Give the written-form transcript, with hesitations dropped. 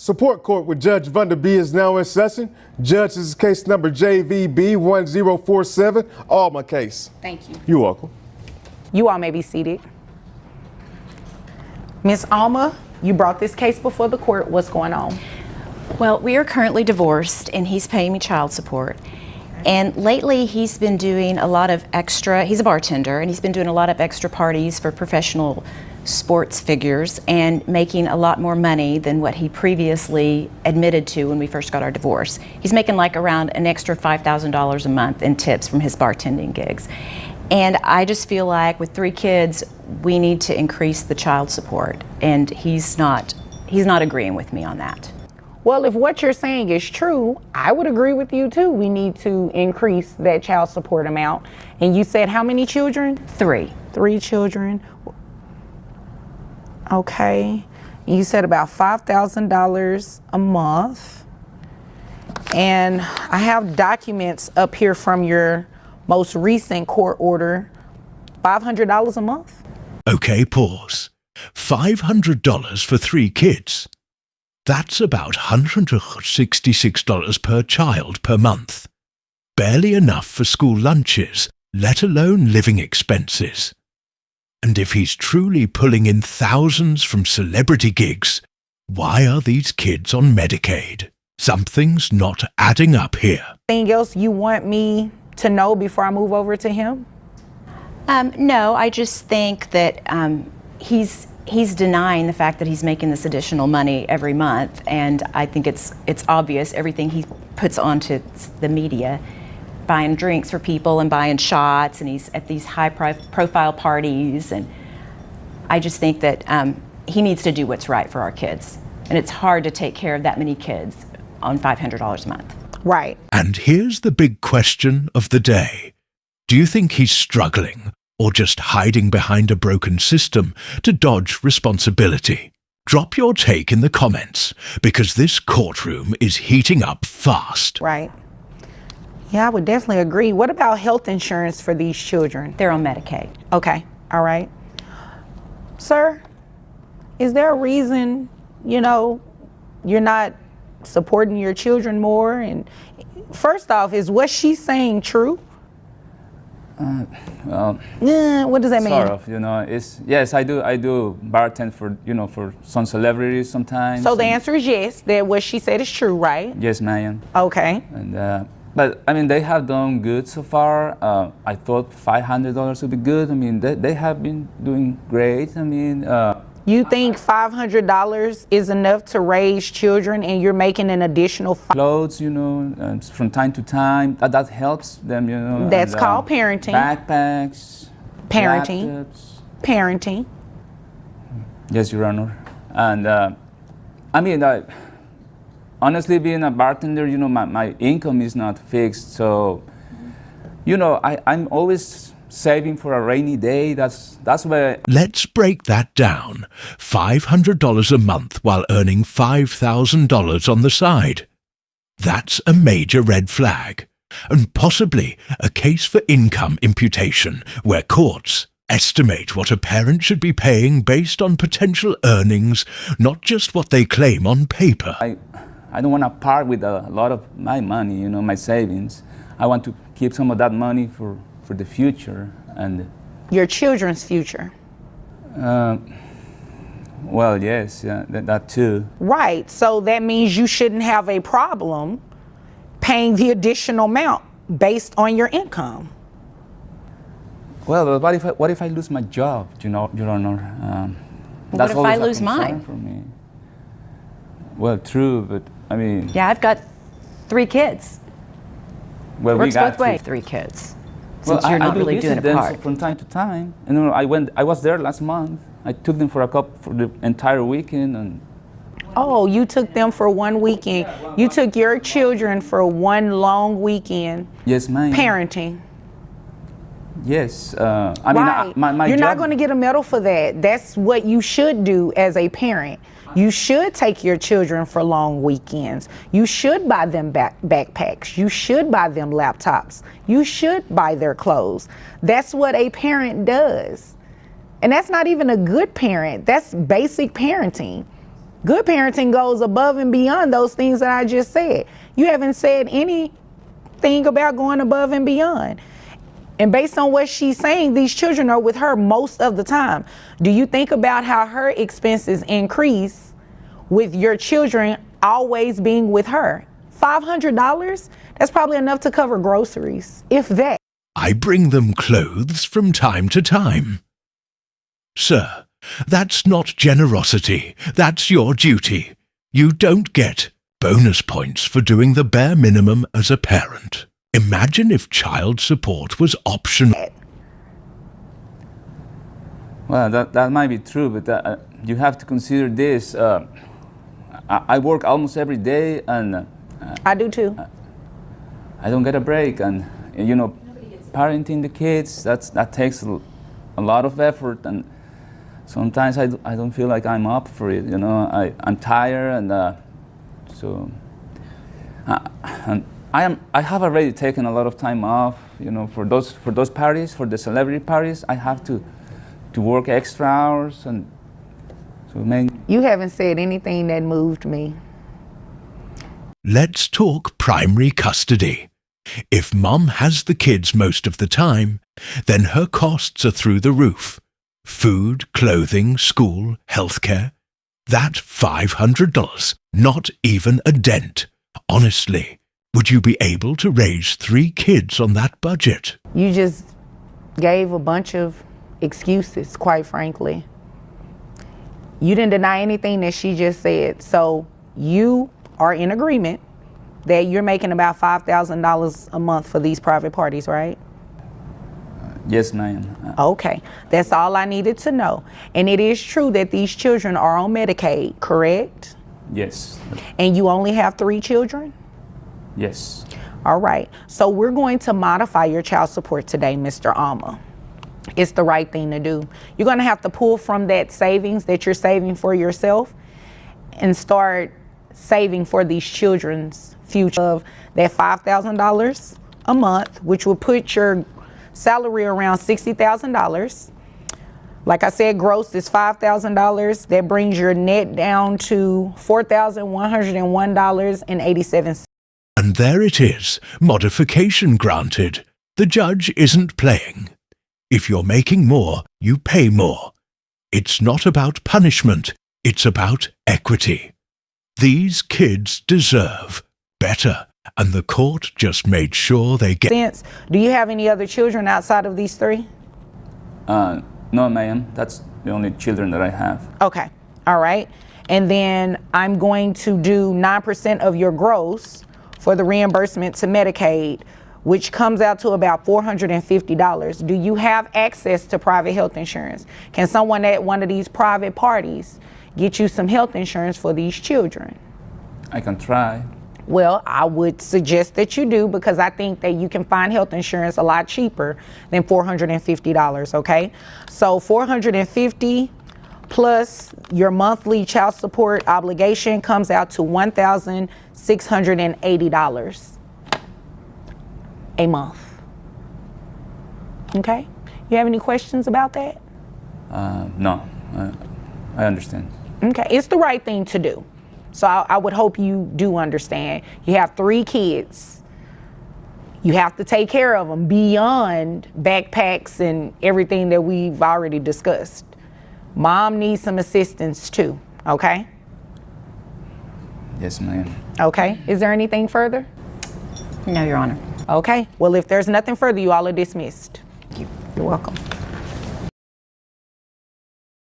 Support court with Judge Vanderby is now in session. Judge, this is case number JVB 1047, Alma case. Thank you. You're welcome. You all may be seated. Ms. Alma, you brought this case before the court. What's going on? Well, we are currently divorced and he's paying me child support. And lately he's been doing a lot of extra, he's a bartender, and he's been doing a lot of extra parties for professional sports figures and making a lot more money than what he previously admitted to when we first got our divorce. He's making like around an extra $5,000 a month in tips from his bartending gigs. And I just feel like with 3 kids, we need to increase the child support. And he's not agreeing with me on that. Well, if what you're saying is true, I would agree with you too. We need to increase that child support amount. And you said how many children? 3. 3 children. Okay. You said about $5,000 a month. And I have documents up here from your most recent court order. $500 a month? Okay, pause. $500 for 3 kids. That's about $166 per child per month. Barely enough for school lunches, let alone living expenses. And if he's truly pulling in thousands from celebrity gigs, why are these kids on Medicaid? Something's not adding up here. Anything else you want me to know before I move over to him? No, I just think that he's denying the fact that he's making this additional money every month, and I think it's obvious everything he puts onto the media, buying drinks for people and buying shots, and he's at these high-profile parties, and I just think that he needs to do what's right for our kids, and it's hard to take care of that many kids on $500 a month. Right. And here's the big question of the day. Do you think he's struggling or just hiding behind a broken system to dodge responsibility? Drop your take in the comments, because this courtroom is heating up fast. Right. Yeah, I would definitely agree. What about health insurance for these children? They're on Medicaid. Okay, all right. Sir, is there a reason, you're not supporting your children more? And first off, is what she's saying true? Well, yeah, what does that mean? Sort of, yes, I do bartend for some celebrities sometimes. So the answer is yes, that what she said is true, right? Yes, ma'am. Okay. And but I mean, they have done good so far. I thought $500 would be good. I mean, they have been doing great. I mean, you think $500 is enough to raise children, and you're making an additional clothes, from time to time. That helps them, That's called parenting. Backpacks. Parenting. Laptops. Parenting. Yes, Your Honor. And I mean, honestly, being a bartender, my income is not fixed. So, I'm always saving for a rainy day. That's where. Let's break that down. $500 a month while earning $5,000 on the side. That's a major red flag, and possibly a case for income imputation, where courts estimate what a parent should be paying based on potential earnings, not just what they claim on paper. I don't want to part with a lot of my money, my savings. I want to keep some of that money for the future and your children's future. Well, yes, yeah, that too. Right. So that means you shouldn't have a problem paying the additional amount based on your income. Well, what if I lose my job? Your Honor. What if I lose mine? For me. Well, true, but I mean. Yeah, I've got 3 kids. Well, Works both ways. 3 kids. Since you're not really doing it apart. From time to time. And I was there last month. I took them for the entire weekend. And oh, you took them for one weekend. You took your children for one long weekend. Yes, ma'am. Parenting. Yes. Right. My You're job. not going to get a medal for that. That's what you should do as a parent. You should take your children for long weekends. You should buy them backpacks. You should buy them laptops. You should buy their clothes. That's what a parent does. And that's not even a good parent. That's basic parenting. Good parenting goes above and beyond those things that I just said. You haven't said anything about going above and beyond. And based on what she's saying, these children are with her most of the time. Do you think about how her expenses increase with your children always being with her? $500? That's probably enough to cover groceries, if that. I bring them clothes from time to time. Sir, that's not generosity. That's your duty. You don't get bonus points for doing the bare minimum as a parent. Imagine if child support was optional. Well, that might be true, but you have to consider this. I work almost every day, and I do too. I don't get a break. And you know, parenting the kids, that takes a lot of effort, and sometimes I don't feel like I'm up for it. You know, I'm tired, and so and I have already taken a lot of time off. You know, for those parties, for the celebrity parties, I have to work extra hours, and so You haven't said anything that moved me. Let's talk primary custody. If mom has the kids most of the time, then her costs are through the roof. Food, clothing, school, healthcare. That $500, not even a dent. Honestly, would you be able to raise 3 kids on that budget? You just gave a bunch of excuses, quite frankly. You didn't deny anything that she just said. So you are in agreement that you're making about $5,000 a month for these private parties, right? Yes, ma'am. Okay, that's all I needed to know. And it is true that these children are on Medicaid, correct? Yes. And you only have 3 children? Yes. All right, so we're going to modify your child support today, Mr. Alma. It's the right thing to do. You're going to have to pull from that savings that you're saving for yourself and start saving for these children's future of that $5,000 a month, which will put your salary around $60,000. Like I said, gross is $5,000. That brings your net down to $4,101.87. And there it is, modification granted. The judge isn't playing. If you're making more, you pay more. It's not about punishment, it's about equity. These kids deserve better, and the court just made sure they get... Do you have any other children outside of these 3? No, ma'am. That's the only children that I have. Okay, all right. And then I'm going to do 9% of your gross for the reimbursement to Medicaid, which comes out to about $450. Do you have access to private health insurance? Can someone at one of these private parties get you some health insurance for these children? I can try. Well, I would suggest that you do, because I think that you can find health insurance a lot cheaper than $450, okay? So $450 plus your monthly child support obligation comes out to $1,680 a month. Okay? You have any questions about that? No, I understand. Okay, it's the right thing to do. So I would hope you do understand. You have 3 kids. You have to take care of them beyond backpacks and everything that we've already discussed. Mom needs some assistance too, okay? Yes, ma'am. Okay, is there anything further? No, Your Honor. Okay, well, if there's nothing further, you all are dismissed. Thank you. You're welcome.